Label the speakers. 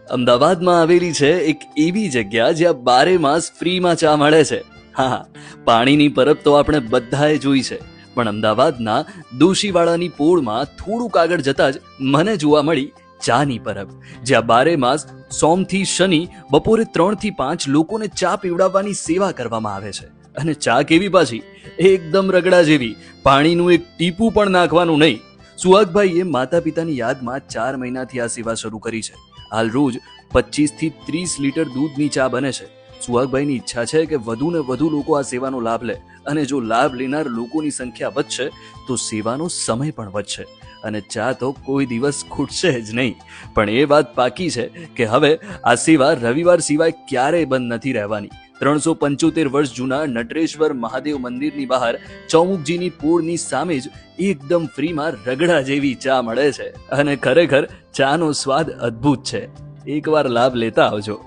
Speaker 1: અમદાવાદમાં આવેલી છે એક એવી જગ્યા જ્યાં 12 માસ ફ્રીમાં ચા મળે છે. હા, પાણીની પરબ તો આપણે બધાએ જોઈ છે, પણ અમદાવાદના દોશીવાડાની પોળમાં થોડુંક આગળ જતા જ મને જોવા મળી ચાની પરબ, જ્યાં 12 માસ સોમથી શનિ બપોરે 3 થી 5 લોકોને ચા પીવડાવવાની સેવા કરવામાં આવે છે. અને ચા કેવી પાછી, એકદમ રગડા જેવી, પાણીનું એક ટીપું પણ નાખવાનું નહીં. સુહાગભાઈએ માતા પિતાની યાદમાં 4 મહિનાથી આ સેવા શરૂ કરી છે. હાલ રોજ 25 થી 30 લીટર દૂધની ચા બને છે. સુહાગભાઈની ઈચ્છા છે કે વધુ ને વધુ લોકો આ સેવાનો લાભ લે, અને જો લાભ લેનાર લોકોની સંખ્યા વધશે તો સેવાનો સમય પણ વધશે, અને ચા તો કોઈ દિવસ ખૂટશે જ નહીં. પણ એ વાત પાકી છે કે હવે આ સેવા રવિવાર સિવાય ક્યારેય બંધ નથી રહેવાની. 375 વર્ષ જૂના નટરેશ્વર મહાદેવ મંદિરની બહાર ચૌમુખજીની પોળની સામે જ એકદમ ફ્રીમાં રગડા જેવી ચા મળે છે, અને ખરેખર ચાનો સ્વાદ અદ્ભુત છે. એકવાર લાભ લેતા આવજો.